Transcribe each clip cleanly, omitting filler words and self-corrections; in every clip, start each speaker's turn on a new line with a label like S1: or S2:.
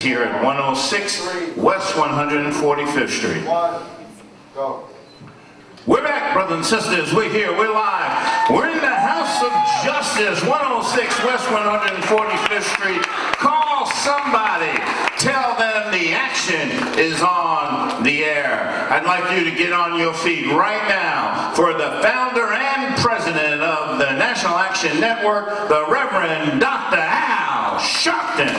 S1: Here at 106 West 145th Street.
S2: Go.
S1: We're back, brothers and sisters. We're here. We're live. We're in the House of Justice, 106 West 145th Street. Call somebody. Tell them the action is on the air. I'd like you to get on your feet right now for the founder and president of the National Action Network, the Reverend Dr. Al Sharpton.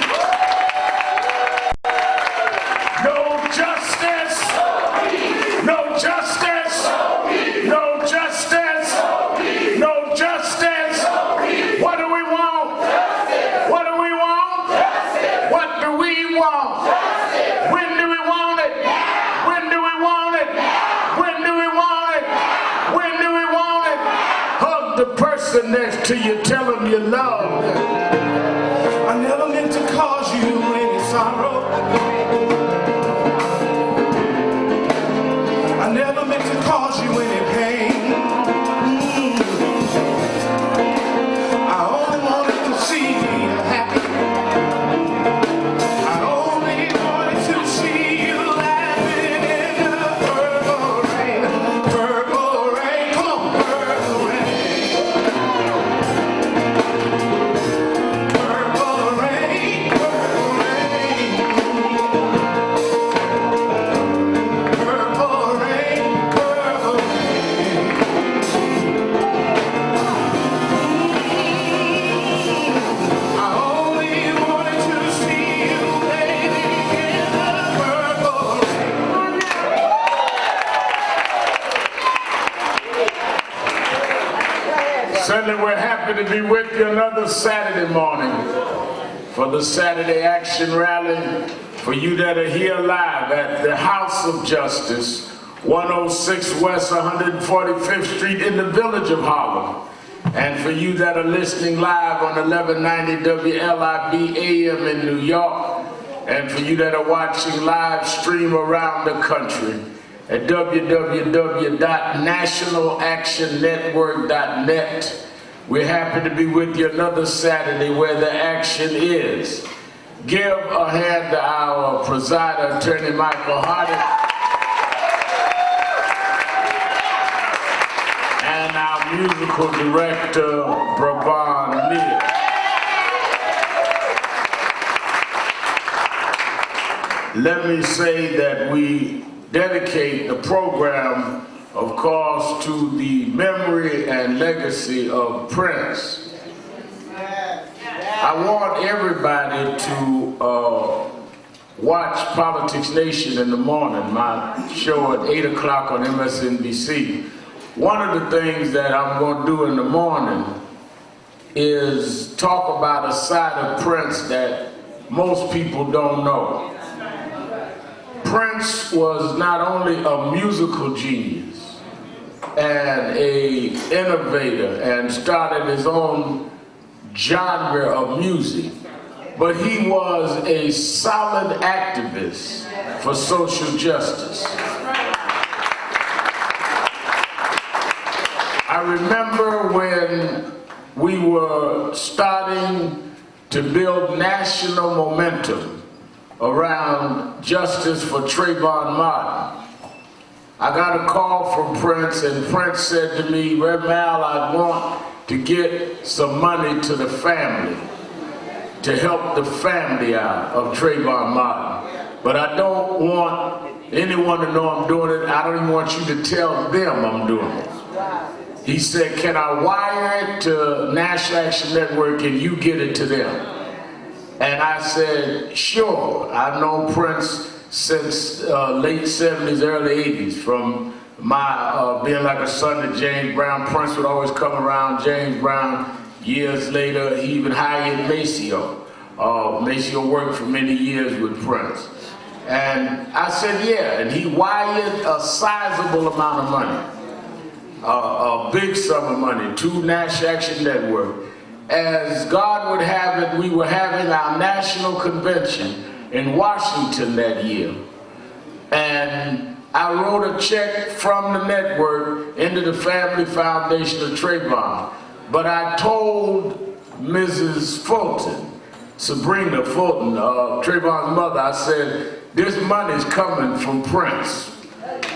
S3: Next to you, tell them you love them. I never meant to cause you any sorrow. I never meant to cause you any pain. I only wanted to see you happy. I only wanted to see you laughing in the purple rain. Purple rain, come on, purple rain. Certainly we're happy to be with you another Saturday morning for the Saturday Action Rally. For you that are here live at the House of Justice, 106 West 145th Street in the village of Harlem. And for you that are listening live on 1190 WLIB AM in New York. And for you that are watching live stream around the country at www.nationalactionnetwork.net. We're happy to be with you another Saturday where the action is. Give a hand to our presider, Attorney Michael Hardy, and our musical director, Brabant Neal. Let me say that we dedicate the program, of course, to the memory and legacy of Prince. I want everybody to watch Politics Nation in the morning, my show at 8 o'clock on MSNBC. One of the things that I'm going to do in the morning is talk about a side of Prince that most people don't know. Prince was not only a musical genius and an innovator and started his own genre of music, but he was a solid activist for social justice. I remember when we were starting to build national momentum around justice for Trayvon Martin. I got a call from Prince, and Prince said to me, "Rev Mal, I want to get some money to the family, to help the family out of Trayvon Martin. But I don't want anyone to know I'm doing it. I don't even want you to tell them I'm doing it." He said, "Can I wire it to National Action Network and you get it to them?" And I said, "Sure." I've known Prince since late 70s, early 80s, from my being like a son to James Brown. Prince would always come around James Brown. Years later, he even hired Maceo. Maceo worked for many years with Prince. And I said, yeah, and he wired a sizable amount of money, a big sum of money, to National Action Network. As God would have it, we were having our national convention in Washington that year. And I wrote a check from the network into the Family Foundation of Trayvon. But I told Mrs. Fulton Sabrina Fulton, Trayvon's mother, I said, this money's coming from Prince.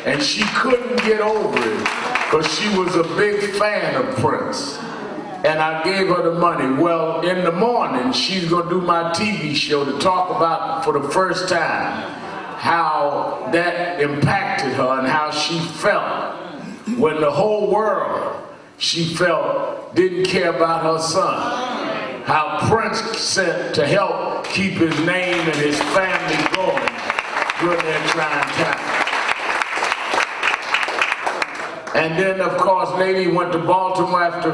S3: And she couldn't get over it because she was a big fan of Prince. And I gave her the money. Well, in the morning, she's gonna do my TV show to talk about, for the first time, how that impacted her and how she felt when the whole world, she felt, didn't care about her son. How Prince sent to help keep his name and his family going during that trying time. And then, of course, Lady went to Baltimore after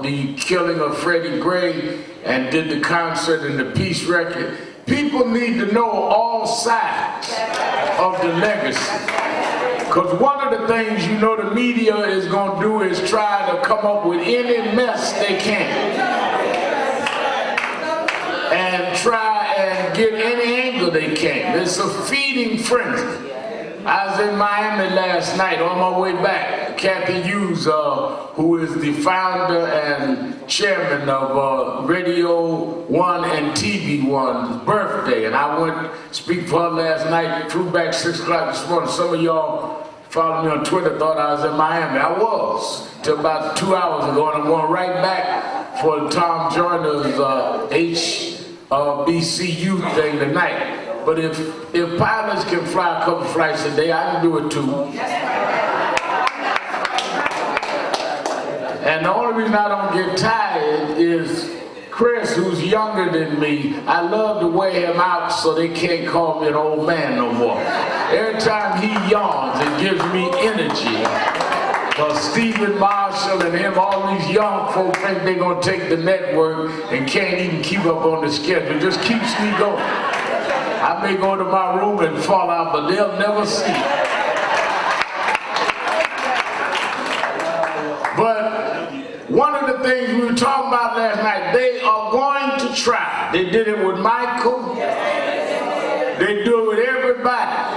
S3: the killing of Freddie Gray and did the concert and the peace record. People need to know all sides of the legacy. Because one of the things you know the media is going to do is try to come up with any mess they can. And try and get any angle they can. It's a feeding frenzy. I was in Miami last night on my way back. Kathy Hughes, who is the founder and chairman of Radio 1 and TV 1's birthday. And I went to speak for her last night, flew back 6 o'clock this morning. Some of y'all followed me on Twitter, thought I was in Miami. I was, till about 2 hours ago, and I'm going right back for Tom Joyner's HBCU thing tonight. But if pilots can fly a couple flights a day, I can do it too. And the only reason I don't get tired is Chris, who's younger than me, I love to wear him out so they can't call me an old man no more. Every time he yawns, it gives me energy. Because Stephen Marshall and him, all these young folk think they're going to take the network and can't even keep up on the schedule. It just keeps me going. I may go to my room and fall out, but they'll never see it. But one of the things we were talking about last night, they are going to try. They did it with Michael. They do it with everybody.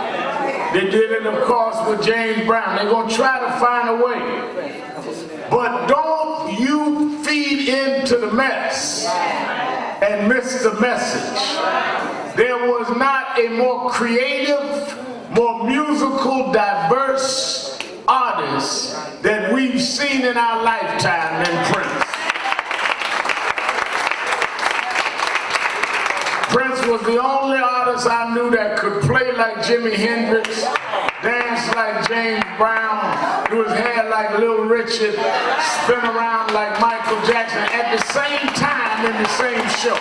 S3: They did it, of course, with James Brown. They're going to try to find a way. But don't you feed into the mess and miss the message. There was not a more creative, more musical, diverse artist that we've seen in our lifetime than Prince. Prince was the only artist I knew that could play like Jimi Hendrix, dance like James Brown, do his hair like Little Richard, spin around like Michael Jackson at the same time in the same show.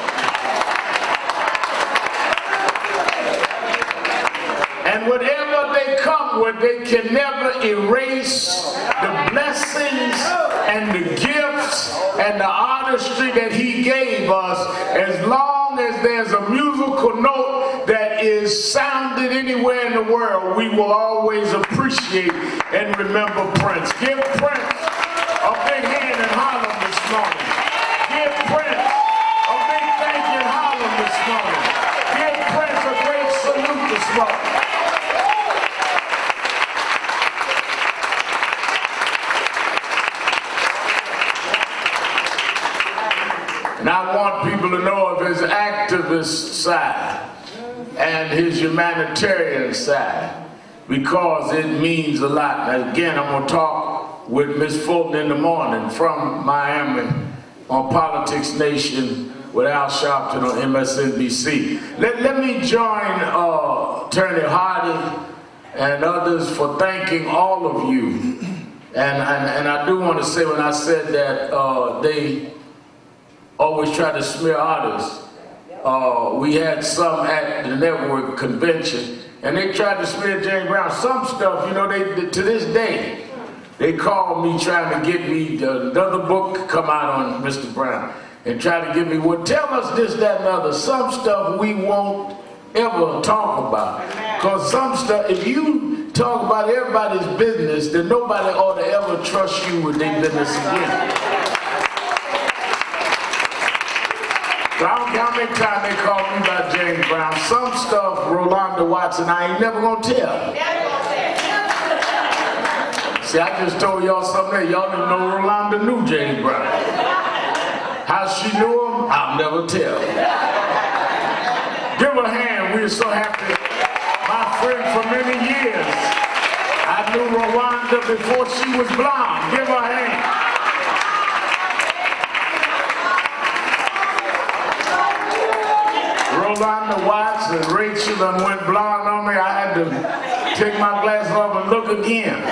S3: And whatever they come with, they can never erase the blessings and the gifts and the artistry that he gave us. As long as there's a musical note that is sounded anywhere in the world, we will always appreciate and remember Prince. Give Prince a big hand in Harlem this morning. Give Prince a big thank you in Harlem this morning. Give Prince a great salute this morning. And I want people to know of his activist side and his humanitarian side, because it means a lot. And again, I'm going to talk with Ms. Fulton in the morning from Miami on Politics Nation with Al Sharpton on MSNBC. Let me join Attorney Hardy and others for thanking all of you. And I do want to say, when I said that they always try to smear artists, we had some at the network convention, and they tried to smear James Brown. Some stuff, you know, they to this day, they call me trying to get me another book come out on Mr. Brown, and try to get me, well, tell us this, that, and other. Some stuff we won't ever talk about. Because some stuff, if you talk about everybody's business, then nobody ought to ever trust you with their business again. So I don't care how many times they call me about James Brown. Some stuff, Rolanda Watson, I ain't never gonna tell. See, I just told y'all something that y'all didn't know Rolanda knew James Brown. How she knew him, I'll never tell. Give her a hand. We're so happy. My friend for many years. I knew Rwanda before she was blonde. Give her a hand. Rolanda Watts and Rachel and went blonde on me. I had to take my glasses off and look again.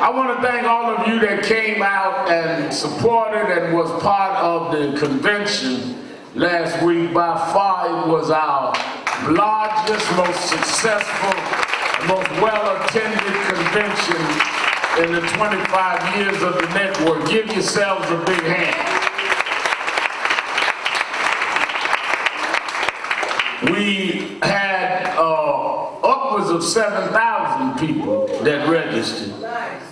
S3: I want to thank all of you that came out and supported and was part of the convention last week. By far, it was our largest, most successful, most well-attended convention in the 25 years of the network. Give yourselves a big hand. We had upwards of 7,000 people that registered.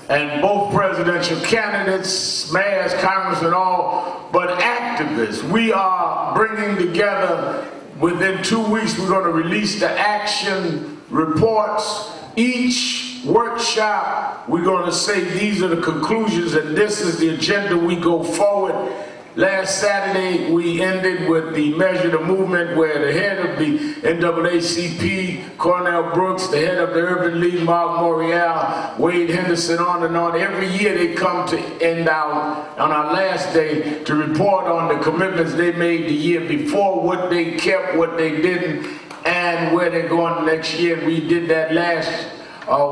S3: And both presidential candidates, mayors, congressmen, all, but activists. We are bringing together, within 2 weeks, we're going to release the action reports. Each workshop, we're going to say these are the conclusions and this is the agenda we go forward. Last Saturday, we ended with the Measure the Movement, where the head of the NAACP, Cornell Brooks, the head of the Urban League, Mark Morial, Wade Henderson, on and on. Every year they come to end out on our last day to report on the commitments they made the year before, what they kept, what they didn't, and where they're going next year. We did that last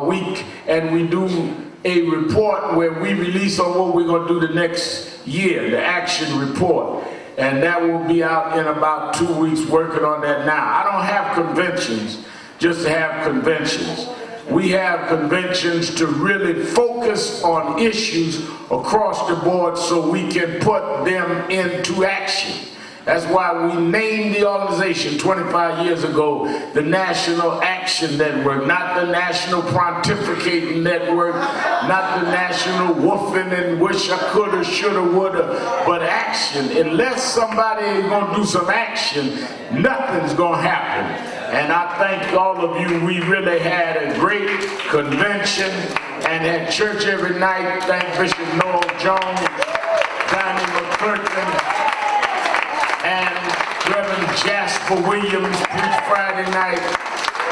S3: week, and we do a report where we release on what we're going to do the next year, the action report. And that will be out in about 2 weeks, working on that now. I don't have conventions just to have conventions. We have conventions to really focus on issues across the board so we can put them into action. That's why we named the organization 25 years ago the National Action Network, not the National Pontificating Network, not the National Woofing and Wish I Coulda, Shoulda, Woulda, but action. Unless somebody is going to do some action, nothing's going to happen. And I thank all of you. We really had a great convention and had church every night. Thank Bishop Noel Jones, Donnie McClurkin, and Reverend Jasper Williams preached Friday night,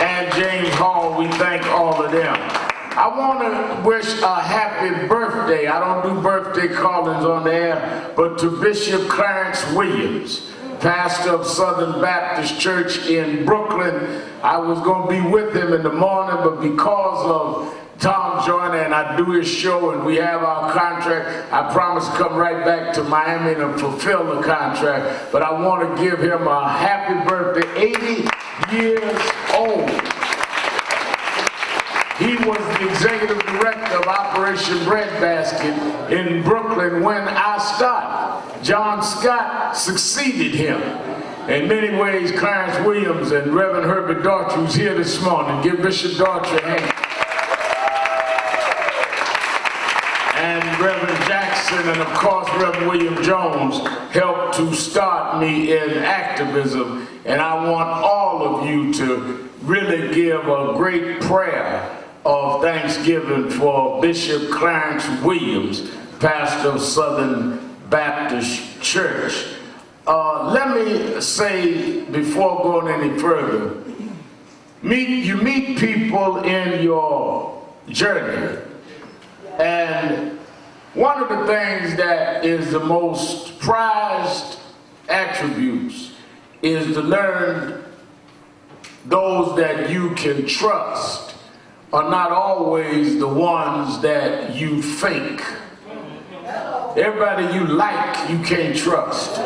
S3: and James Hall. We thank all of them. I want to wish a happy birthday. I don't do birthday callings on the air, but to Bishop Clarence Williams, pastor of Southern Baptist Church in Brooklyn. I was going to be with him in the morning, but because of Tom Joyner and I do his show and we have our contract, I promise to come right back to Miami and fulfill the contract. But I want to give him a happy birthday, 80 years old. He was the executive director of Operation Breadbasket in Brooklyn when I started. John Scott succeeded him. In many ways, Clarence Williams and Reverend Herbert Daughtry, who's here this morning. Give Bishop Daughtry a hand. And Reverend Jackson and of course Reverend William Jones helped to start me in activism. And I want all of you to really give a great prayer of thanksgiving for Bishop Clarence Williams, pastor of Southern Baptist Church. Let me say, before going any further, you meet people in your journey, and one of the things that is the most prized attributes is to learn those that you can trust are not always the ones that you think. Everybody you like, you can't trust.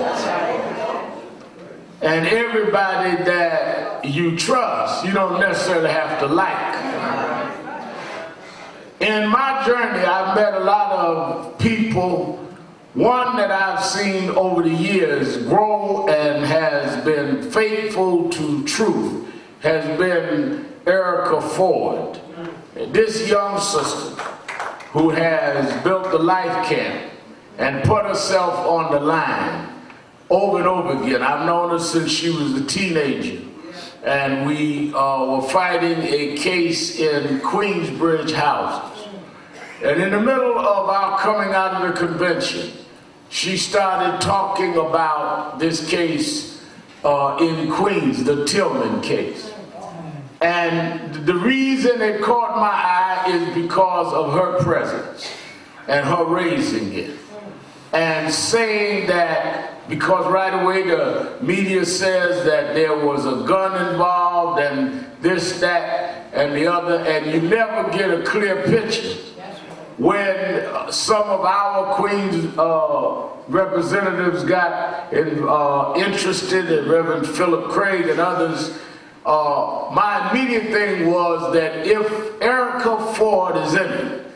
S3: And everybody that you trust, you don't necessarily have to like. In my journey, I've met a lot of people. One that I've seen over the years grow and has been faithful to truth has been Erica Ford. This young sister who has built the life camp and put herself on the line over and over again. I've known her since she was a teenager. And we were fighting a case in Queensbridge houses. And in the middle of our coming out of the convention, she started talking about this case in Queens, the Tillman case. And the reason it caught my eye is because of her presence and her raising it. And saying that, because right away the media says that there was a gun involved and this, that, and the other, and you never get a clear picture. When some of our Queens representatives got interested, and Reverend Philip Craig and others, my immediate thing was that if Erica Ford is in it,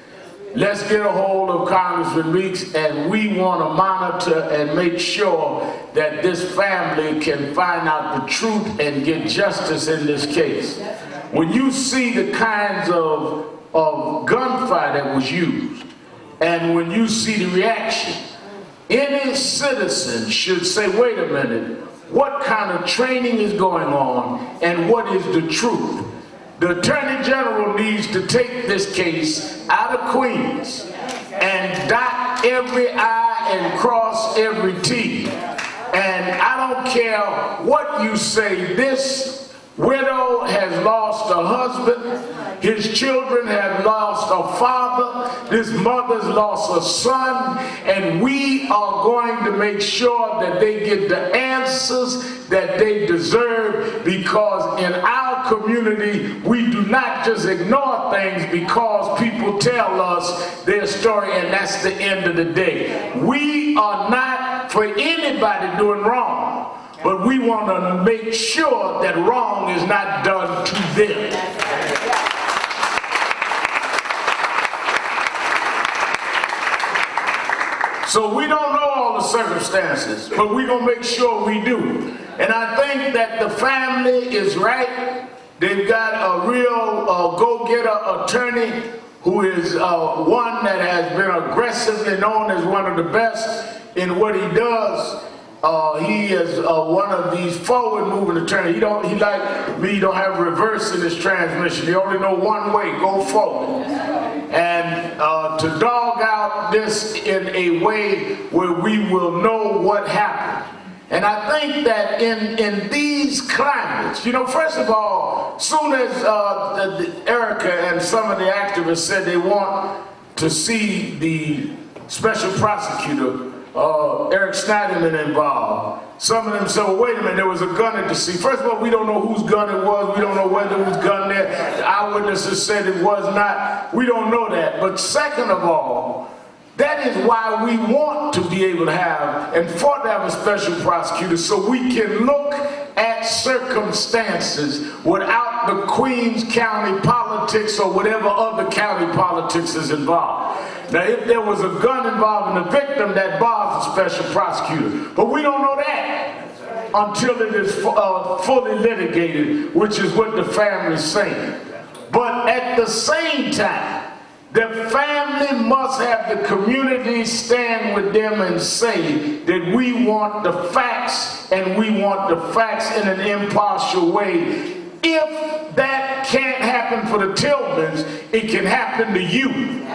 S3: let's get a hold of Congressman Meeks, and we want to monitor and make sure that this family can find out the truth and get justice in this case. When you see the kinds of gunfire that was used, and when you see the reaction, any citizen should say, wait a minute, what kind of training is going on and what is the truth? The Attorney General needs to take this case out of Queens and dot every I and cross every T. And I don't care what you say, this widow has lost a husband, his children have lost a father, this mother's lost a son, and we are going to make sure that they get the answers that they deserve, because in our community we do not just ignore things because people tell us their story and that's the end of the day. We are not for anybody doing wrong, but we want to make sure that wrong is not done to them. So we don't know all the circumstances, but we're going to make sure we do. And I think that the family is right. They've got a real go-getter attorney who is one that has been aggressively known as one of the best in what he does. He is one of these forward-moving attorneys. He like me, don't have reverse in his transmission. He only know one way, go forward. And to dog out this in a way where we will know what happened. And I think that in these climates, you know, first of all, soon as Erica and some of the activists said they want to see the special prosecutor Eric Schneiderman involved, some of them said, well, wait a minute, there was a gun at the scene. First of all, we don't know whose gun it was. We don't know whether it was gun there. The eyewitnesses said it was not. We don't know that. But second of all, that is why we want to be able to have, and fought to have a special prosecutor, so we can look at circumstances without the Queens County politics or whatever other county politics is involved. Now, if there was a gun involving the victim, that bars a special prosecutor. But we don't know that until it is fully litigated, which is what the family's saying. But at the same time, the family must have the community stand with them and say that we want the facts, and we want the facts in an impartial way. If that can't happen for the Tillmans, it can happen to you.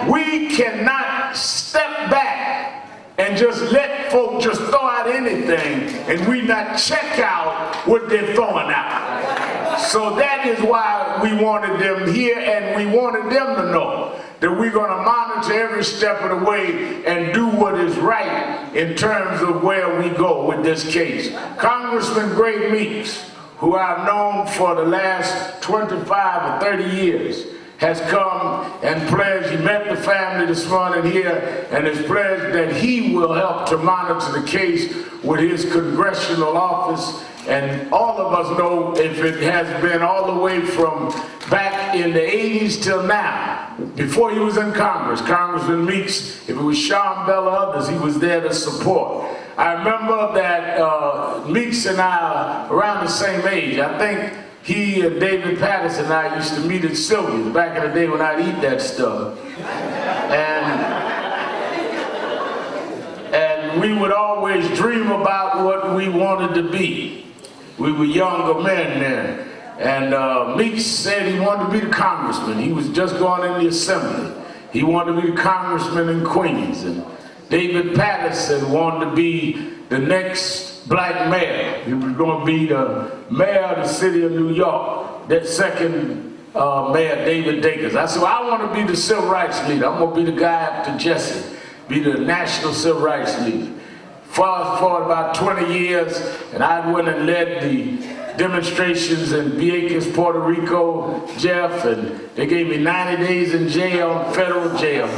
S3: We cannot step back and just let folk just throw out anything and we not check out what they're throwing out. So that is why we wanted them here, and we wanted them to know that we're going to monitor every step of the way and do what is right in terms of where we go with this case. Congressman Greg Meeks, who I've known for the last 25 or 30 years, has come and pledged, he met the family this morning here, and has pledged that he will help to monitor the case with his congressional office. And all of us know, if it has been all the way from back in the 80s till now, before he was in Congress, Congressman Meeks, if it was Sean Bell or others, he was there to support. I remember that Meeks and I are around the same age. I think he and David Patterson and I used to meet at Sylvia's back in the day when I'd eat that stuff. And we would always dream about what we wanted to be. We were younger men then. And Meeks said he wanted to be the congressman. He was just going in the assembly. He wanted to be the congressman in Queens. And David Patterson wanted to be the next black mayor. He was going to be the mayor of the city of New York, that second mayor, David Dakers. I said, well, I want to be the civil rights leader. I'm going to be the guy after Jesse, be the national civil rights leader. Fast forward about 20 years, and I went and led the demonstrations in Vieques, Puerto Rico, Jeff, and they gave me 90 days in jail, federal jail,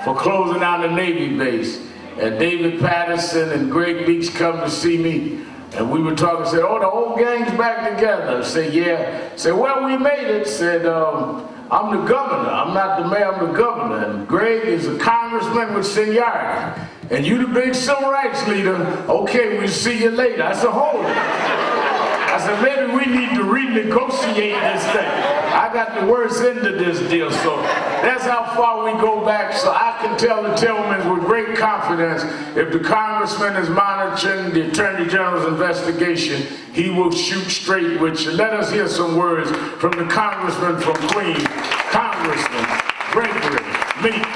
S3: for closing down the Navy base. And David Patterson and Greg Beeks come to see me, and we were talking, said, oh, the whole gang's back together. I said, yeah. I said, well, we made it. I said, I'm the governor. I'm not the mayor, I'm the governor. And Greg is a congressman with seniority. And you the big civil rights leader. Okay, we'll see you later. I said, hold it. I said, maybe we need to renegotiate this thing. I got the worst end of this deal, so that's how far we go back. So I can tell the Tillmans with great confidence, if the congressman is monitoring the Attorney General's investigation, he will shoot straight with you. Let us hear some words from the congressman from Queens, Congressman Gregory Meeks.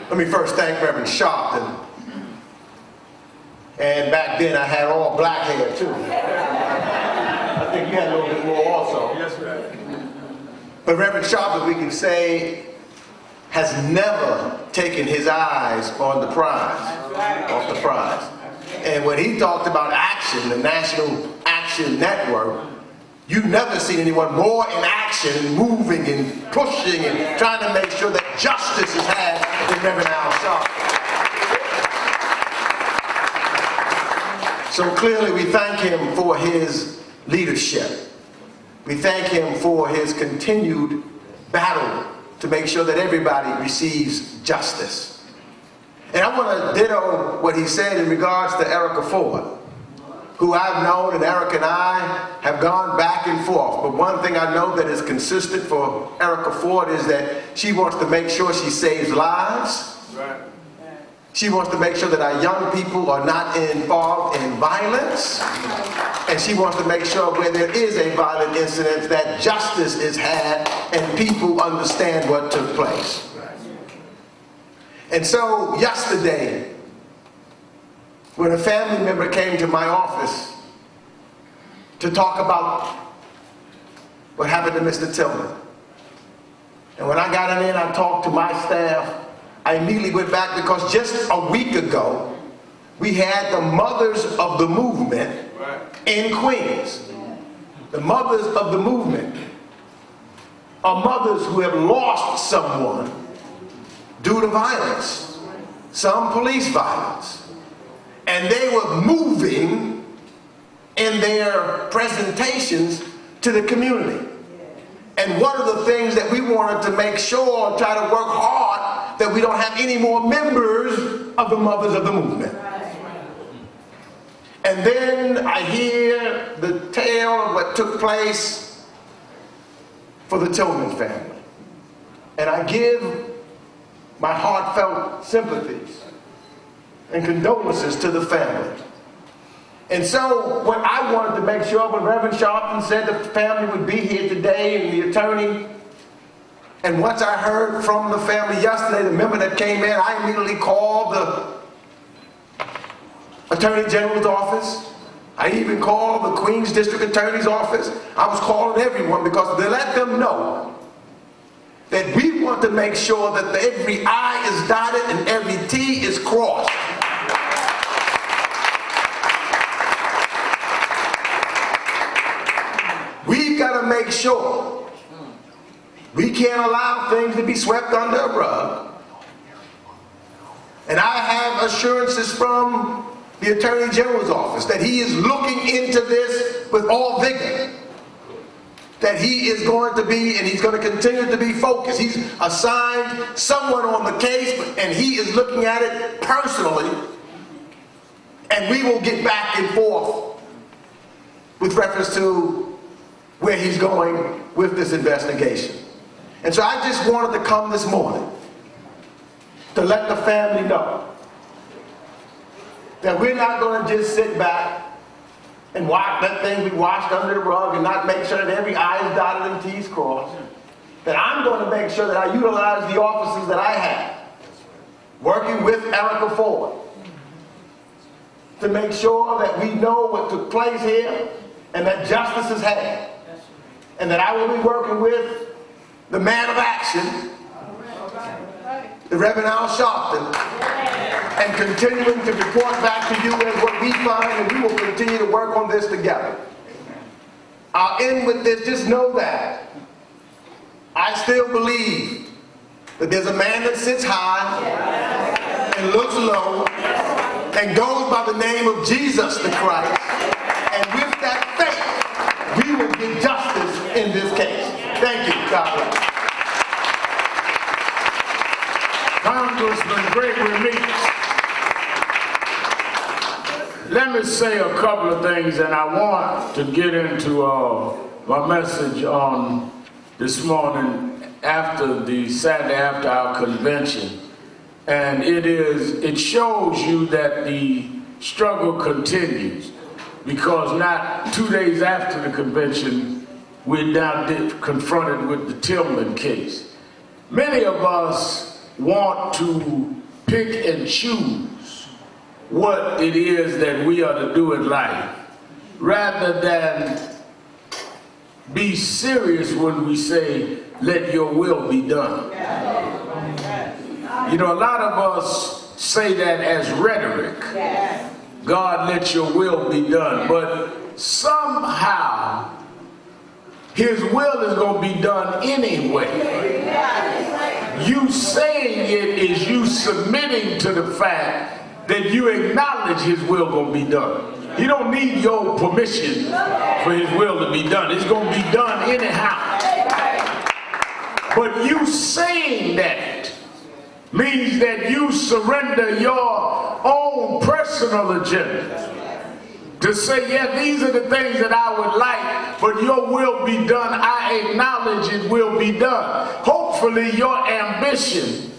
S2: Let me first thank Reverend Sharpton. And back then I had all black hair too. I think you had a little bit more also. Yes, ma'am. But Reverend Sharpton, we can say, has never taken his eyes on the prize, off the prize. And when he talked about action, the National Action Network, you've never seen anyone more in action, moving and pushing and trying to make sure that justice is had than Reverend Al Sharpton. So clearly we thank him for his leadership. We thank him for his continued battle to make sure that everybody receives justice. And I want to ditto what he said in regards to Erica Ford, who I've known, and Erica and I have gone back and forth. But one thing I know that is consistent for Erica Ford is that she wants to make sure she saves lives. Right. She wants to make sure that our young people are not involved in violence. And she wants to make sure where there is a violent incident that justice is had and people understand what took place. And so yesterday, when a family member came to my office to talk about what happened to Mr. Tillman, and when I got in, I talked to my staff, I immediately went back because just a week ago, we had the Mothers of the Movement in Queens. The Mothers of the Movement are mothers who have lost someone due to violence, some police violence. And they were moving in their presentations to the community. And one of the things that we wanted to make sure, try to work hard, that we don't have any more members of the Mothers of the Movement. And then I hear the tale of what took place for the Tillman family. And I give my heartfelt sympathies and condolences to the family. And so what I wanted to make sure, when Reverend Sharpton said the family would be here today and the attorney, and once I heard from the family yesterday, the member that came in, I immediately called the Attorney General's office. I even called the Queens District Attorney's office. I was calling everyone because to let them know that we want to make sure that every I is dotted and every T is crossed. We've got to make sure we can't allow things to be swept under a rug. And I have assurances from the Attorney General's office that he is looking into this with all vigor. That he is going to be, and he's going to continue to be focused. He's assigned someone on the case, and he is looking at it personally. And we will get back and forth with reference to where he's going with this investigation. And so I just wanted to come this morning to let the family know that we're not going to just sit back and let things be washed under the rug and not make sure that every I is dotted and T is crossed. that I'm going to make sure that I utilize the offices that I have, working with Erica Ford, to make sure that we know what took place here and that justice is had. And that I will be working with the man of action, the Reverend Al Sharpton, and continuing to report back to you as what we find, and we will continue to work on this together. I'll end with this. Just know that I still believe that there's a man that sits high and looks low and goes by the name of Jesus the Christ. And with that faith, we will get justice in this case. Thank you. God bless.
S3: Congressman Gregory Meeks, let me say a couple of things, and I want to get into my message on this morning Saturday after our convention. And it shows you that the struggle continues, because not 2 days after the convention, we're now confronted with the Tillman case. Many of us want to pick and choose what it is that we are to do in life, rather than be serious when we say, let your will be done. You know, a lot of us say that as rhetoric. God, let your will be done. But somehow, his will is going to be done anyway. You saying it is you submitting to the fact that you acknowledge his will going to be done. He don't need your permission for his will to be done. It's going to be done anyhow. But you saying that means that you surrender your own personal agenda to say, yeah, these are the things that I would like, but your will be done. I acknowledge it will be done. Hopefully your ambition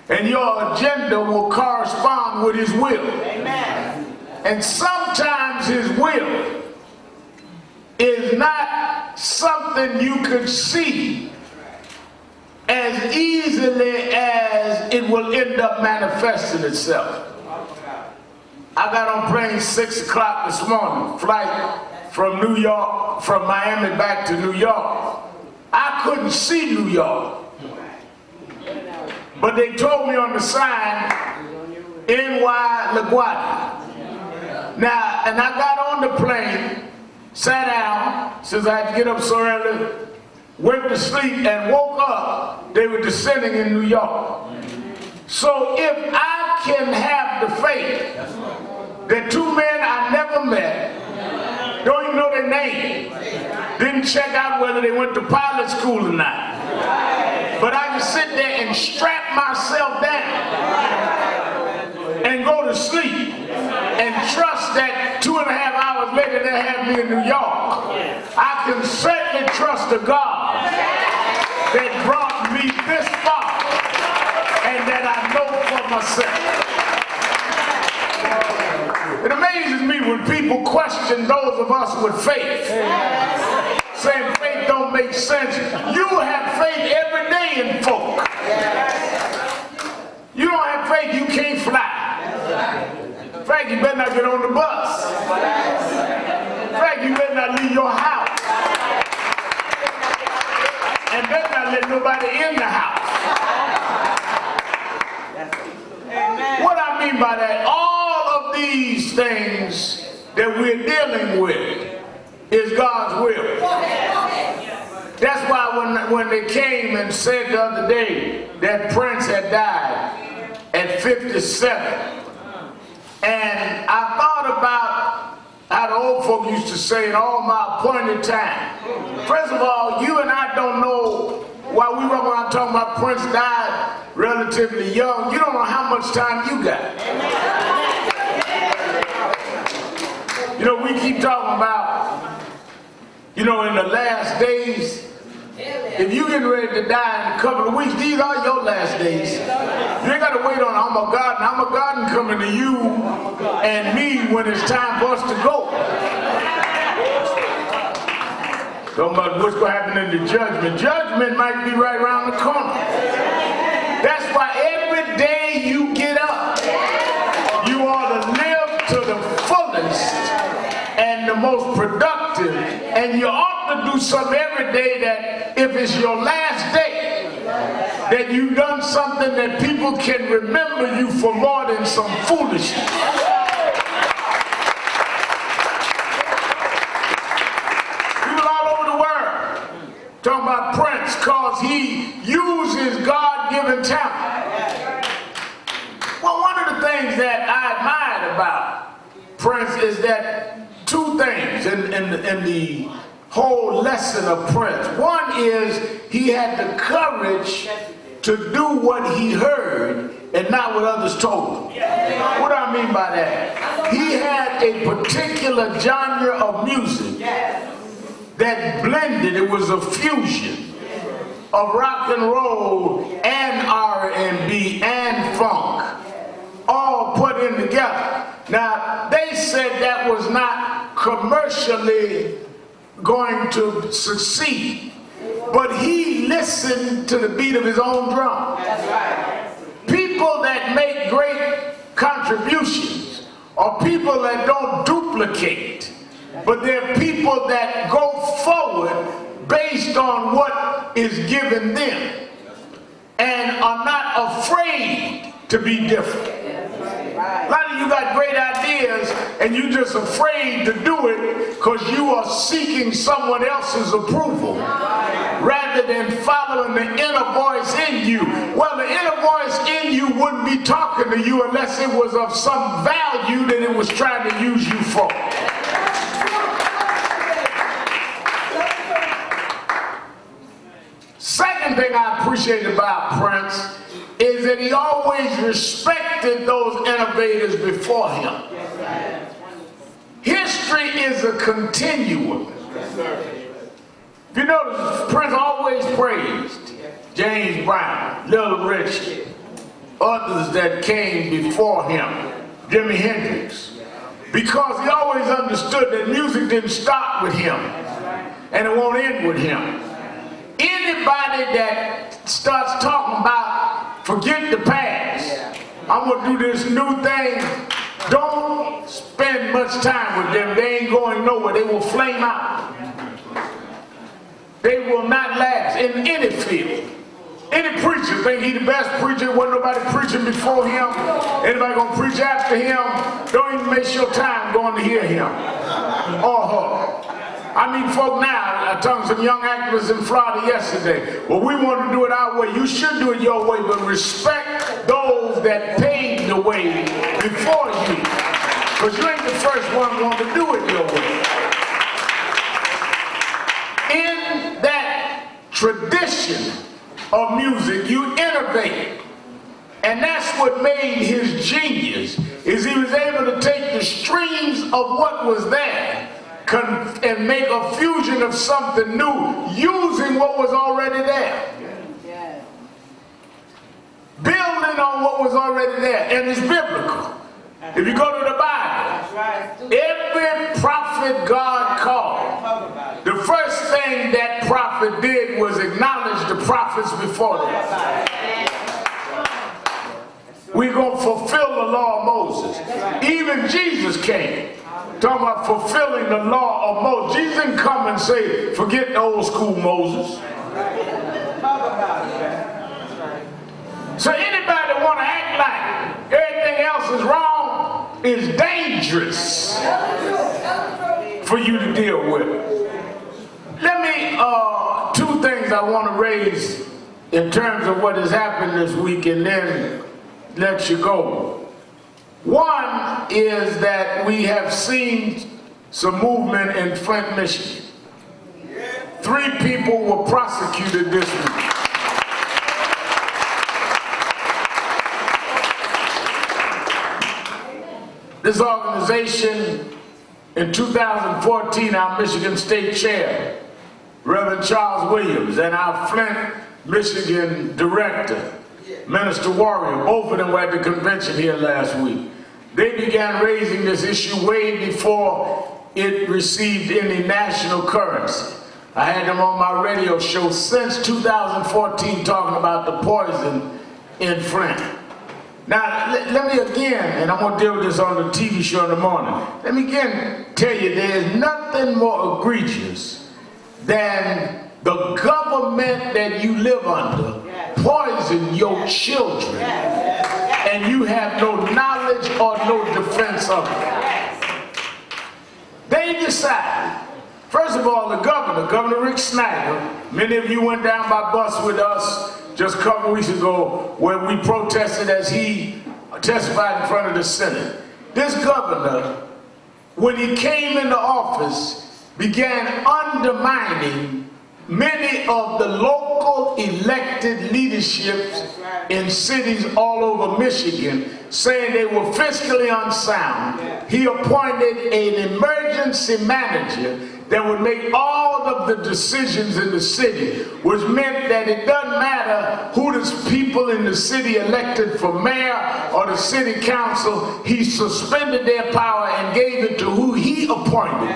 S3: and your agenda will correspond with his will. Amen. And sometimes his will is not something you could see as easily as it will end up manifesting itself. I got on plane 6 o'clock this morning, flight from New York, from Miami back to New York. I couldn't see New York, but they told me on the sign, NY LaGuardia. Now, and I got on the plane, sat down, since I had to get up so early, went to sleep and woke up, they were descending in New York. So if I can have the faith that 2 men I never met, don't even know their name, didn't check out whether they went to pilot school or not, but I can sit there and strap myself down and go to sleep and trust that 2.5 hours later they'll have me in New York. I can certainly trust the God that brought me this far and that I know for myself. It amazes me when people question those of us with faith, saying faith don't make sense. You have faith every day in folk. You don't have faith, you can't fly. In fact, you better not get on the bus. In fact, you better not leave your house. And better not let nobody in the house. What I mean by that, all of these things that we're dealing with is God's will. That's why when they came and said the other day that Prince had died at 57, and I thought about how the old folk used to say in all my appointed time. First of all, you and I don't know, while we were around talking about Prince died relatively young, you don't know how much time you got. You know, we keep talking about, you know, in the last days, if you getting ready to die in a couple of weeks, these are your last days. You ain't got to wait on Armageddon coming to you and me when it's time for us to go. Talking about what's going to happen in the judgment. Judgment might be right around the corner. That's why every day you get up, you ought to live to the fullest and the most productive. And you ought to do something every day that if it's your last day, that you've done something that people can remember you for more than some foolishness. Talking about Prince, because he uses God-given talent. Well, one of the things that I admired about Prince is that two things in the whole lesson of Prince. One is he had the courage to do what he heard and not what others told him. What do I mean by that? He had a particular genre of music that blended, it was a fusion of rock and roll and R&B and funk, all put in together. Now, they said that was not commercially going to succeed, but he listened to the beat of his own drum. People that make great contributions are people that don't duplicate, but they're people that go forward based on what is given them and are not afraid to be different. A lot of you got great ideas and you're just afraid to do it because you are seeking someone else's approval rather than following the inner voice in you. Well, the inner voice in you wouldn't be talking to you unless it was of some value that it was trying to use you for. Second thing I appreciate about Prince is that he always respected those innovators before him. History is a continuum. If you notice, Prince always praised James Brown, Little Richard, others that came before him, Jimi Hendrix, because he always understood that music didn't start with him and it won't end with him. Anybody that starts talking about forget the past, I'm going to do this new thing, don't spend much time with them. They ain't going nowhere. They will flame out. They will not last in any field. Any preacher think he the best preacher, wasn't nobody preaching before him, anybody going to preach after him, don't even waste your time going to hear him or her. I mean, folk now, I talked to some young activists in Florida yesterday. Well, we want to do it our way. You should do it your way, but respect those that paved the way before you. Because you ain't the first one going to do it your way. In that tradition of music, you innovate. And that's what made his genius, is he was able to take the streams of what was there and make a fusion of something new using what was already there. Building on what was already there. And it's biblical. If you go to the Bible, every prophet God called, the first thing that prophet did was acknowledge the prophets before them. We're going to fulfill the law of Moses. Even Jesus came. Talking about fulfilling the law of Moses. Jesus didn't come and say, forget the old school Moses. So anybody that want to act like everything else is wrong is dangerous for you to deal with. Let me, two things I want to raise in terms of what has happened this week and then let you go. One is that we have seen some movement in Flint, Michigan. 3 people were prosecuted this week. This organization, in 2014, our Michigan State Chair, Reverend Charles Williams, and our Flint, Michigan Director, Minister Warrior, both of them were at the convention here last week. They began raising this issue way before it received any national currency. I had them on my radio show since 2014 talking about the poison in Flint. Now, let me again, and I'm going to deal with this on the TV show in the morning. Let me again tell you, there's nothing more egregious than the government that you live under poison your children, and you have no knowledge or no defense of it. They decided, first of all, the Governor Rick Snyder, many of you went down by bus with us just a couple weeks ago where we protested as he testified in front of the Senate. This governor, when he came into office, began undermining many of the local elected leaderships in cities all over Michigan, saying they were fiscally unsound. He appointed an emergency manager that would make all of the decisions in the city, which meant that it doesn't matter who the people in the city elected for mayor or the city council, he suspended their power and gave it to who he appointed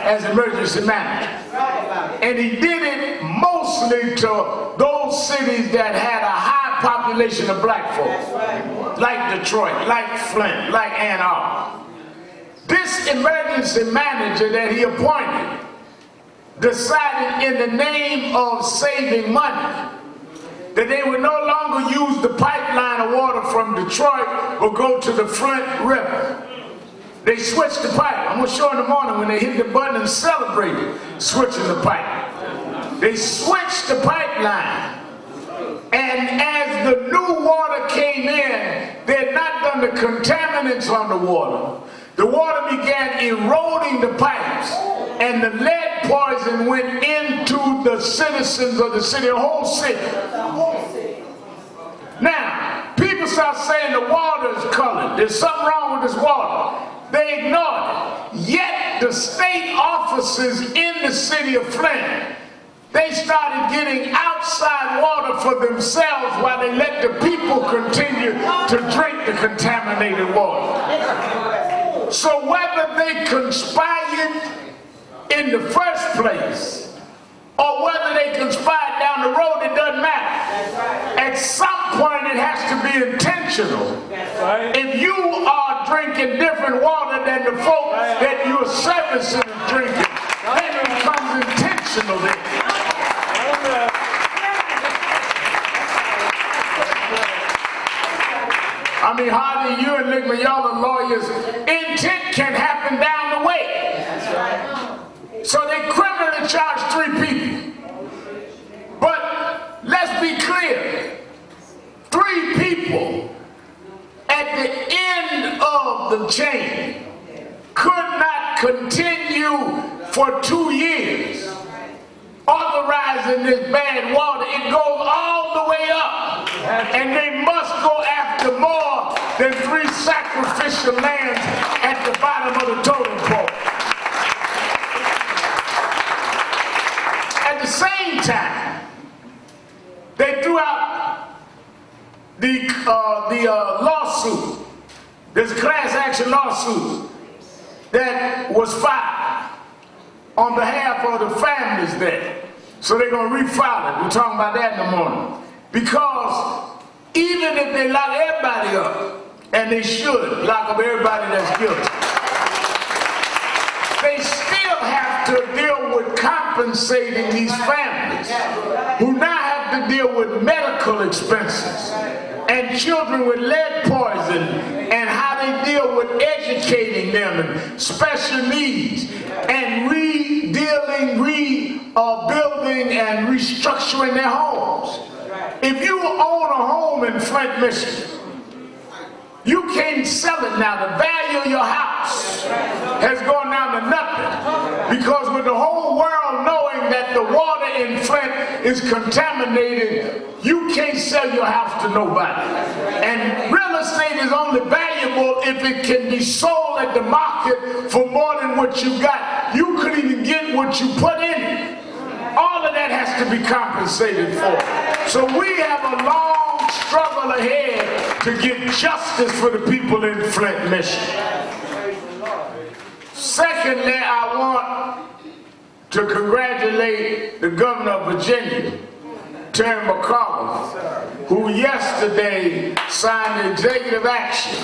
S3: as emergency manager. And he did it mostly to those cities that had a high population of black folks, like Detroit, like Flint, like Ann Arbor. This emergency manager that he appointed decided in the name of saving money that they would no longer use the pipeline of water from Detroit or go to the Flint River. They switched the pipe. I'm going to show in the morning when they hit the button and celebrated switching the pipe. They switched the pipeline. And as the new water came in, they had not done the contaminants on the water. The water began eroding the pipes, and the lead poison went into the citizens of the city, the whole city. Now, people start saying the water is colored. There's something wrong with this water. They ignored it. Yet the state offices in the city of Flint, they started getting outside water for themselves while they let the people continue to drink the contaminated water. So whether they conspired in the first place or whether they conspired down the road, it doesn't matter. At some point it has to be intentional. If you are drinking different water than the folks that you're servicing is drinking, then it becomes intentional then. I mean, Hardy, you and Ligman, y'all are lawyers. Intent can happen down the way. So they criminally charged 3 people. But let's be clear. 3 people at the end of the chain could not continue for 2 years authorizing this bad water. It goes all the way up. And they must go after more than 3 sacrificial lambs at the bottom of the totem pole. At the same time, they threw out the lawsuit. There's a class action lawsuit that was filed on behalf of the families there. So they're going to refile it. We're talking about that in the morning. Because even if they lock everybody up, and they should lock up everybody that's guilty, they still have to deal with compensating these families who now have to deal with medical expenses and children with lead poison and how they deal with educating them and special needs and building and restructuring their homes. If you own a home in Flint, Michigan, you can't sell it now. The value of your house has gone down to nothing because with the whole world knowing that the water in Flint is contaminated, you can't sell your house to nobody. And real estate is only valuable if it can be sold at the market for more than what you got. You could even get what you put in it. All of that has to be compensated for. So we have a long struggle ahead to get justice for the people in Flint, Michigan. Secondly, I want to congratulate the governor of Virginia, Terry McAuliffe, who yesterday signed executive action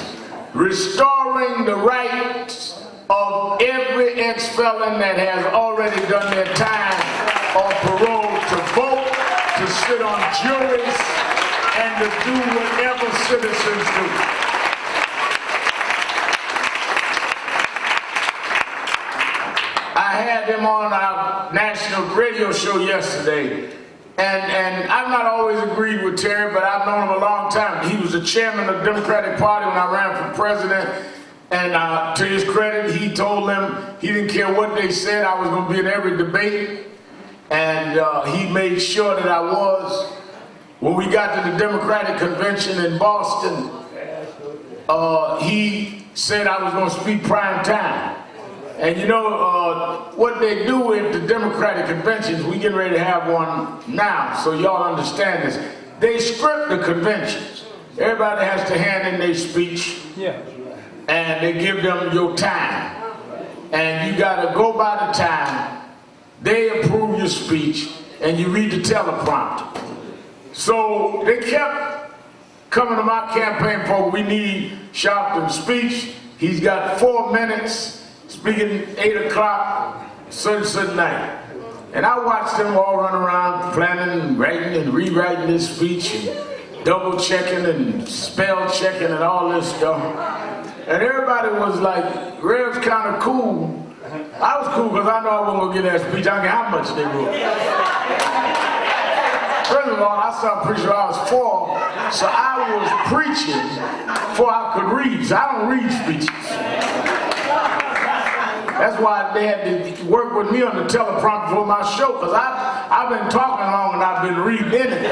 S3: restoring the rights of every ex-felon that has already done their time on parole to vote, to sit on juries, and to do whatever citizens do. I had him on our national radio show yesterday, and I've not always agreed with Terry, but I've known him a long time. He was the chairman of the Democratic Party when I ran for president, and to his credit, he told them he didn't care what they said, I was going to be in every debate, and he made sure that I was. When we got to the Democratic Convention in Boston, he said I was going to speak prime time. And you know what they do at the Democratic conventions, we getting ready to have one now, so y'all understand this. They script the conventions. Everybody has to hand in their speech, and they give them your time. And you gotta go by the time, they approve your speech, and you read the teleprompter. So they kept coming to my campaign for, we need Sharpton's speech. He's got 4 minutes. Speaking 8 o'clock, certain night. And I watched them all run around planning and writing and rewriting this speech and double checking and spell checking and all this stuff. And everybody was like, Rev's kind of cool. I was cool because I know I wasn't going to get that speech. I don't care how much they wrote. First of all, I started preaching when I was 4, so I was preaching before I could read. So I don't read speeches. That's why they had to work with me on the teleprompter for my show, because I've been talking long and I've been reading anything.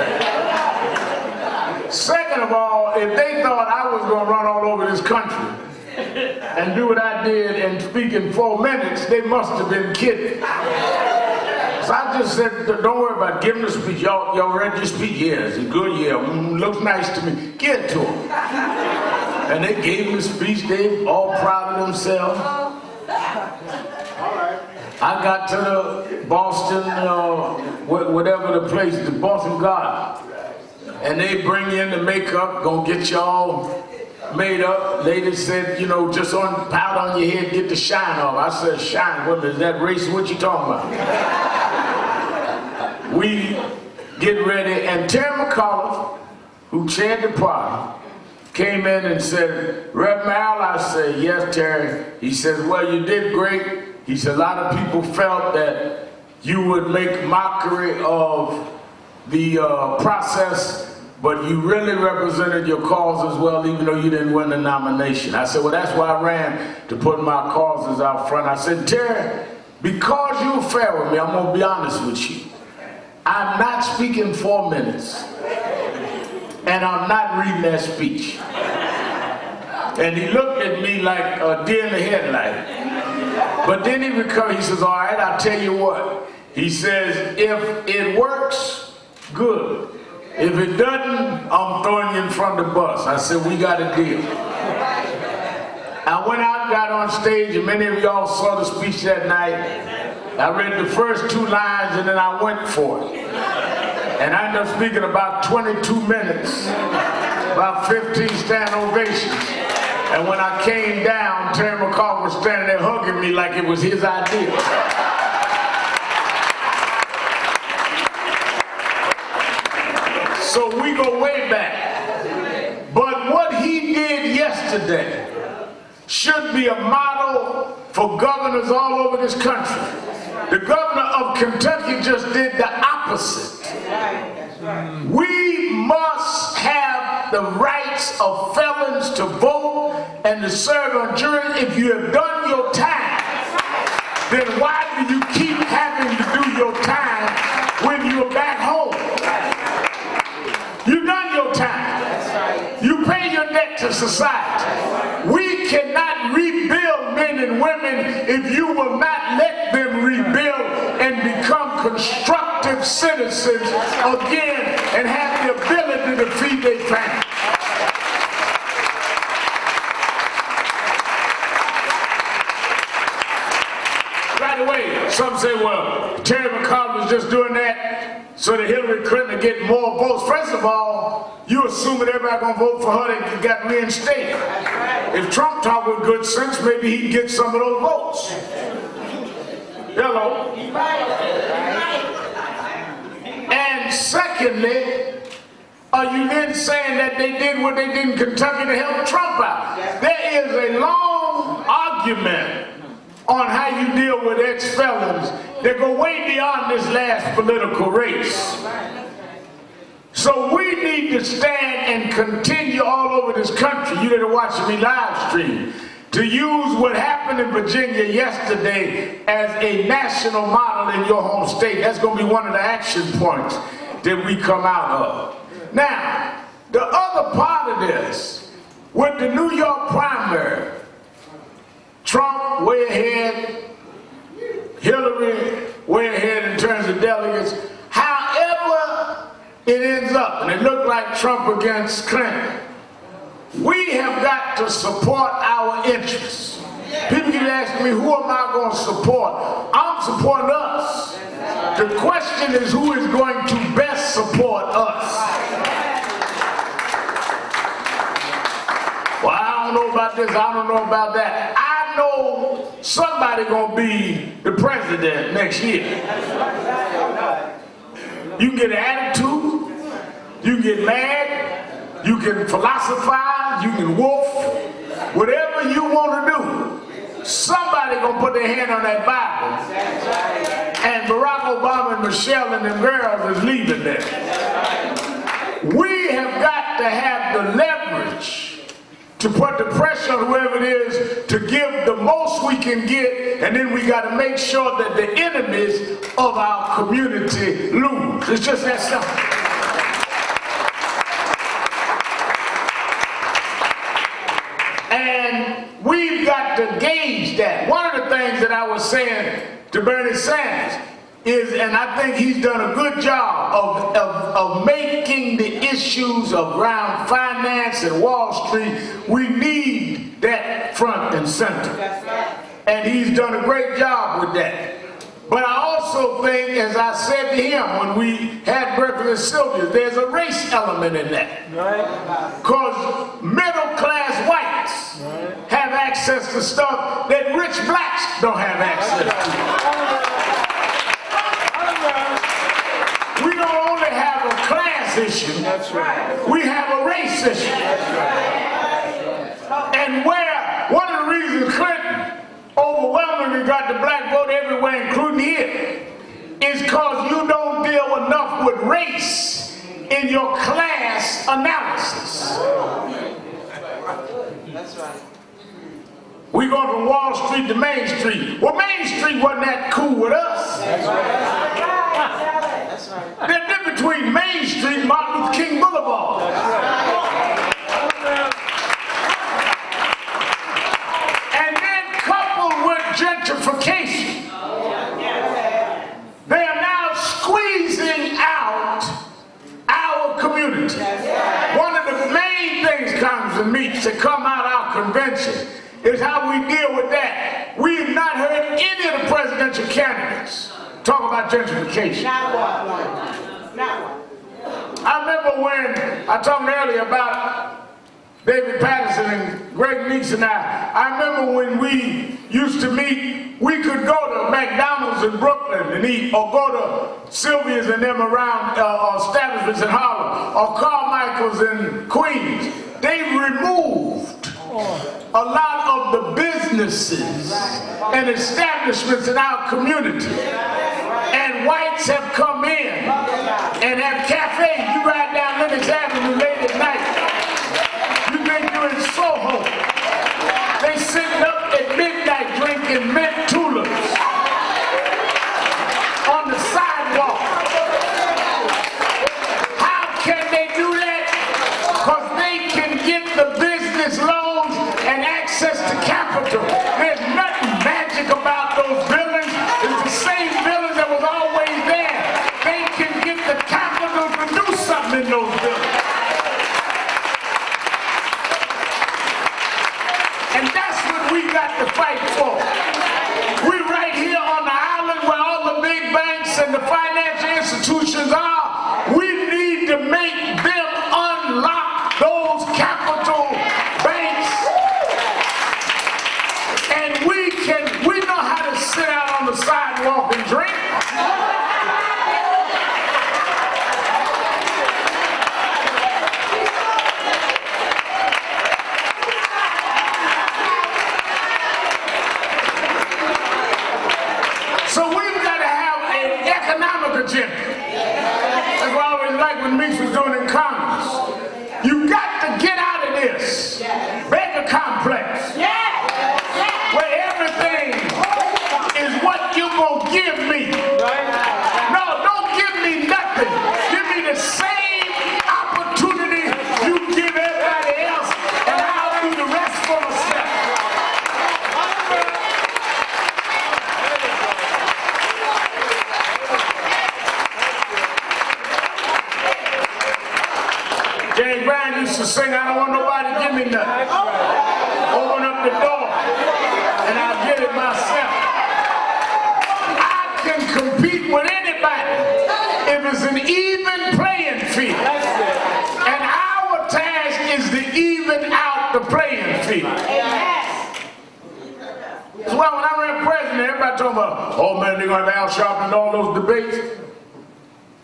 S3: Second of all, if they thought I was going to run all over this country and do what I did and speak in 4 minutes, they must have been kidding. So I just said, don't worry about it. Give them the speech. Y'all read your speech? Yeah, it's a good, yeah. Looks nice to me. Give it to them. And they gave me the speech. They all proud of themselves. I got to the Boston, whatever the place, the Boston Garden, and they bring in the makeup, gonna get y'all made up. Lady said, you know, just powder on your head, get the shine off. I said, shine? What is that race? What you talking about? We get ready, and Terry McAuliffe, who chaired the party, came in and said, Reverend Al, I said, yes, Terry. He said, well, you did great. He said, a lot of people felt that you would make mockery of the process, but you really represented your cause as well, even though you didn't win the nomination. I said, well, that's why I ran, to put my causes out front. I said, Terry, because you were fair with me, I'm going to be honest with you. I'm not speaking 4 minutes, and I'm not reading that speech. And he looked at me like a deer in the headlight. But then he recovered. He says, all right, I'll tell you what. He says, if it works, good. If it doesn't, I'm throwing you in front of the bus. I said, we got a deal. I went out and got on stage, and many of y'all saw the speech that night. I read the first 2 lines, and then I went for it. And I ended up speaking about 22 minutes, about 15 standing ovations. And when I came down, Terry McAuliffe was standing there hugging me like it was his idea. So we go way back. But what he did yesterday should be a model for governors all over this country. The governor of Kentucky just did the opposite. We must have the rights of felons to vote and to serve on juries. If you have done your time, then why do you keep having to do your time when you're back home? You've done your time. You pay your debt to society. We cannot rebuild men and women if you will not let them rebuild and become constructive citizens again and have the ability to feed their family. By the way, some say, well, Terry McCarthy was just doing that so that Hillary Clinton would get more votes. First of all, you assuming everybody gonna vote for her that got reinstated. If Trump talked with good sense, maybe he'd get some of those votes. Hello. And secondly, are you then saying that they did what they did in Kentucky to help Trump out? There is a long argument on how you deal with ex-felons that go way beyond this last political race. So we need to stand and continue all over this country, you that are watching me live stream, to use what happened in Virginia yesterday as a national model in your home state. That's going to be one of the action points that we come out of. Now, the other part of this, with the New York primary, Trump way ahead, Hillary way ahead in terms of delegates. However it ends up, and it looked like Trump against Clinton, we have got to support our interests. People keep asking me, who am I going to support? I'm supporting us. The question is, who is going to best support us? Well, I don't know about this, I don't know about that. I know somebody gonna be the president next year. You can get an attitude, you can get mad, you can philosophize, you can wolf, whatever you want to do. Somebody gonna put their hand on that Bible. And Barack Obama and Michelle and them girls is leaving there. We have got to have the leverage to put the pressure on whoever it is to give the most we can get, and then we got to make sure that the enemies of our community lose. It's just that simple. And we've got to gauge that. One of the things that I was saying to Bernie Sanders is, and I think he's done a good job of making the issues around finance and Wall Street, we need that front and center. And he's done a great job with that. But I also think, as I said to him when we had Berkeley and Sylvia, there's a race element in that. Because middle class whites have access to stuff that rich blacks don't have access to. We don't only have a class issue, we have a race issue. And where, one of the reasons Clinton overwhelmingly got the black vote everywhere, including here, is because you don't deal enough with race in your class analysis. That's right. We go from Wall Street to Main Street. Well, Main Street wasn't that cool with us. That's right. There's a difference between Main Street and Martin Luther King Boulevard. And then coupled with gentrification, they are now squeezing out our community. One of the main things Congressman meets that come out of our convention is how we deal with that. We have not heard any of the presidential candidates talk about gentrification.
S4: Not one. Not one.
S3: I remember when I talked earlier about David Patterson and Greg Meeks and I remember when we used to meet, we could go to McDonald's in Brooklyn and eat, or go to Sylvia's and them around establishments in Harlem, or Carmichael's in Queens. They've removed a lot of the businesses and establishments in our community. And whites have come in and have cafes. You ride down Lenox Avenue late at night. You think you're in Soho. They sitting up at midnight drinking mint tulips on the sidewalk. How can they do that? Because they can get the business loans and access to capital. There's nothing magic about those buildings. It's the same buildings that was always there. They can get the capital to do something in those buildings. And that's what we got to fight for. We right here on the and we know how to sit out on the sidewalk and drink. So we've got to have an economic agenda. That's what I always like when Meeks was doing in Congress. You've got to get out of this beggar complex where everything is what you're going to give me. No, don't give me nothing. Give me the same opportunity you give everybody else, and I'll do the rest for myself. James Brown used to sing, I don't want nobody to give me nothing. Open up the door and I'll get it myself. I can compete with anybody if it's an even playing field. And our task is to even out the playing field. That's why when I ran president, everybody talking about, oh man, they're going to have Al Sharpton and all those debates.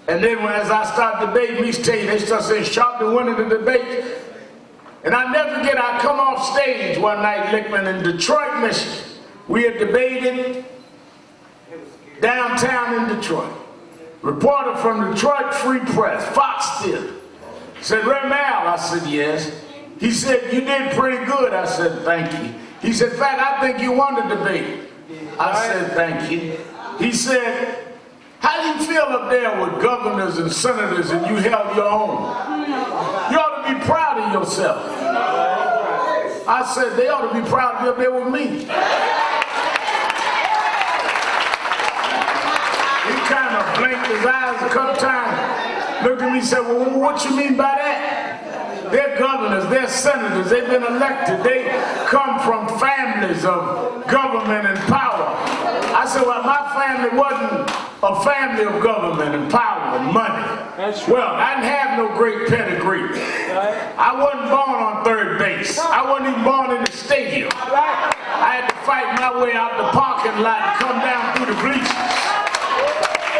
S3: And then as I start debating, these tell you, they start saying Sharpton winning the debate. And I never forget, I come off stage one night, Lickman, in Detroit, Michigan. We had debated downtown in Detroit. Reporter from Detroit Free Press, Fox Theater, said, Reverend Al, I said, yes. He said, you did pretty good. I said, thank you. He said, in fact, I think you won the debate. I said, thank you. He said, how do you feel up there with governors and senators and you held your own? You ought to be proud of yourself. I said, they ought to be proud to be up there with me. He kind of blinked his eyes a couple times, looked at me and said, well, what you mean by that? They're governors, they're senators, they've been elected, they come from families of government and power. I said, well, my family wasn't a family of government and power and money. Well, I didn't have no great pedigree. I wasn't born on third base. I wasn't even born in the stadium. I had to fight my way out the parking lot and come down through the bleachers.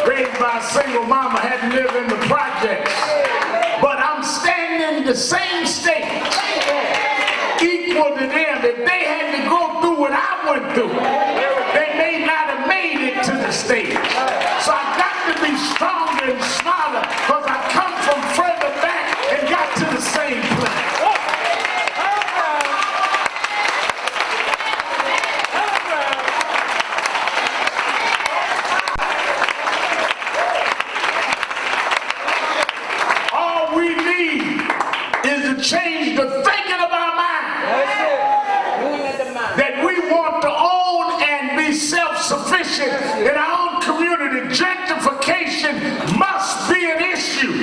S3: Raised by a single mama, had to live in the projects. But I'm standing in the same stage, equal to them. If they had to go through what I went through, they may not have made it to the stage. So I got to be stronger and smarter because I come from further back and got to the same place. All we need is to change the thinking of our mind. That we want to own and be self-sufficient in our own community. Gentrification must be an issue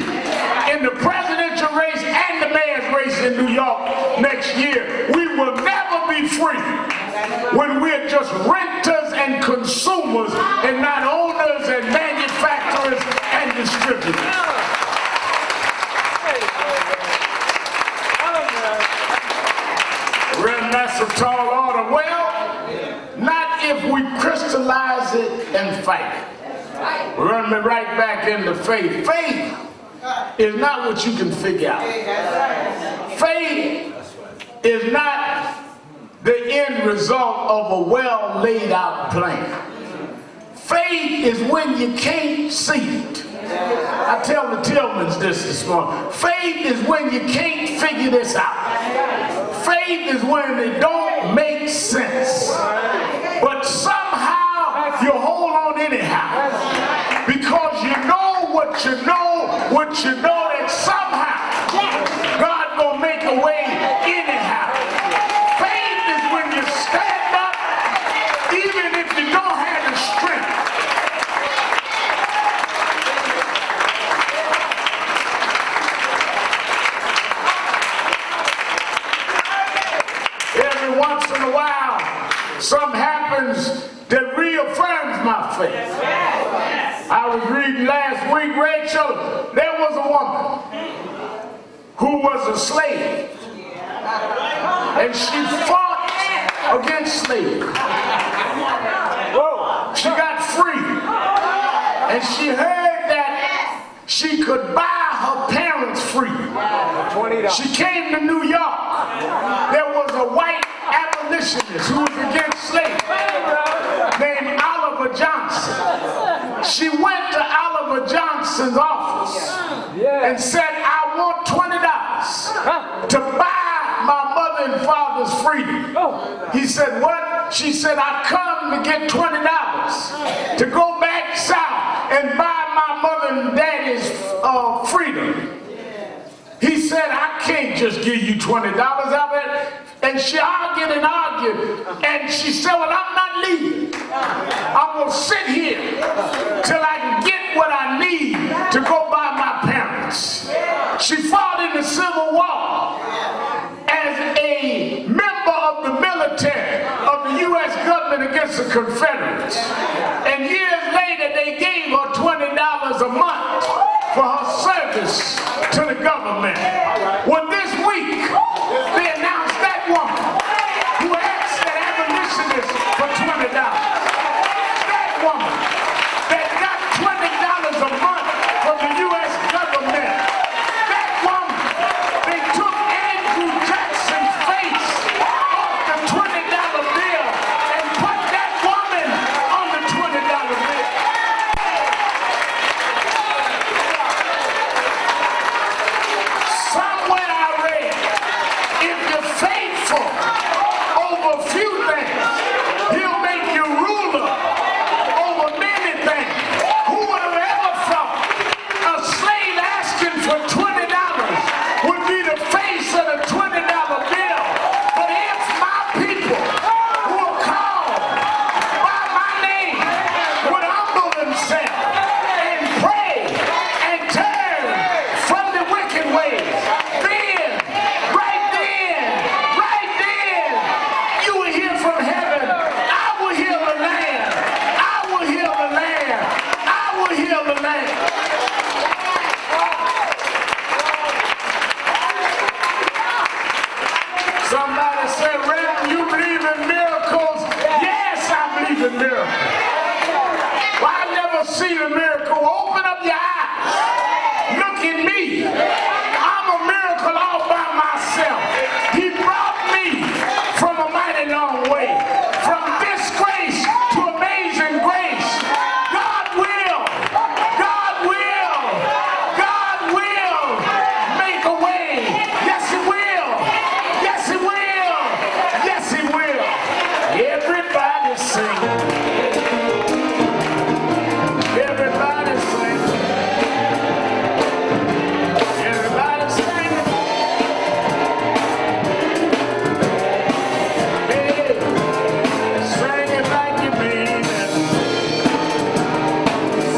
S3: in the presidential race and the mayor's race in New York next year. We will never be free when we're just renters and consumers and not owners and manufacturers and distributors. That's a tall order. Well, not if we crystallize it and fight it. We're running right back into faith. Faith is not what you can figure out. Faith is not the end result of a well laid out plan. Faith is when you can't see it. I tell the Tillmans this morning. Faith is when you can't figure this out. Faith is when it don't make sense. But somehow you hold on anyhow. Because you know what you know that somehow God gonna make a way anyhow. Faith is when you stand up even if you don't have the strength. Every once in a while, something happens that reaffirms my faith. I was reading last week, Rachel, there was a woman who was a slave. And she fought against slavery. She came to New York. There was a white abolitionist who was against slavery named Oliver Johnson. She went to Oliver Johnson's office and said, I want $20 to buy my mother and father's freedom. He said, what? She said, I come to get $20 to go back south and buy my mother and daddy's freedom. He said, I can't just give you $20 of it. And she argued and argued. And she said, well, I'm not leaving. I will sit here till I can get what I need to go buy my parents. She fought in the Civil War as a member of the military of the U.S. government against the Confederates. And years later, they gave her $20 a month for her service to the government. Well, this week, they announced that woman who asked an abolitionist for $20. That woman that got $20 a month from the U.S. government. That woman, they took Andrew Jackson's face off the $20 bill and put that woman on the $20 bill. Somewhere I read, if you're faithful over a few things, he'll make you ruler over many things. Who would have ever thought a slave asking for $20 would be the face of the $20 bill? But if my people who are called by my name would humble themselves and pray and turn from the wicked ways, then, right then, you will hear from heaven. I will heal the land. I will heal the land. I will heal the land. Somebody said, Reverend, you believe in miracles? Yes, I believe in miracles. Well, I've never seen a miracle. Open up your eyes. Look at me. I'm a miracle all by myself. He brought me from a mighty long way. From disgrace to amazing grace. God will make a way. Yes, He will. Yes, He will. Yes, He will. Everybody sing. Everybody sing. Everybody sing. Hey, sing it like you mean it.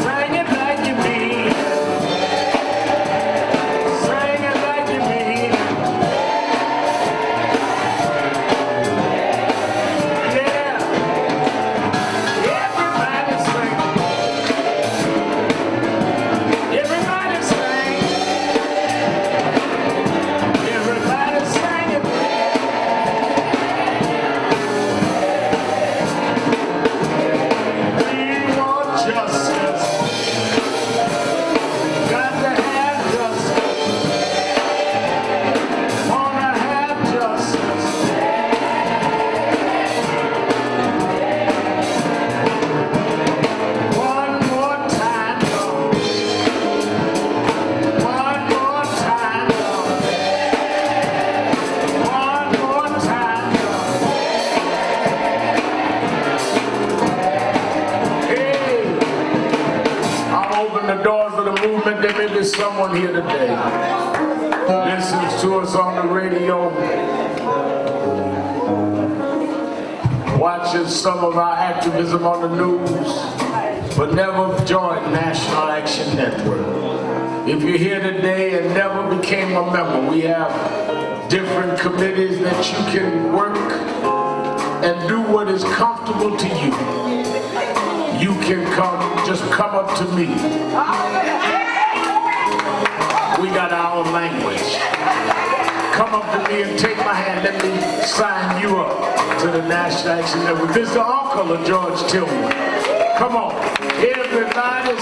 S3: Sing it like you mean it. Sing it like you mean it. Yeah. Everybody sing. Everybody sing. Everybody sing it. We want justice. Got to have justice. Wanna have justice. One more time, Lord. One more time, Lord. One more time, Lord. Hey, I'm opening the doors of the movement. There may be someone here today listens to us on the radio, watches some of our activism on the news, but never joined National Action Network. If you're here today and never became a member, we have different committees that you can work and do what is comfortable to you. You can just come up to me. We got our own language. Come up to me and take my hand. Let me sign you up to the National Action Network. This is the uncle of George Tillman. Come on. Everybody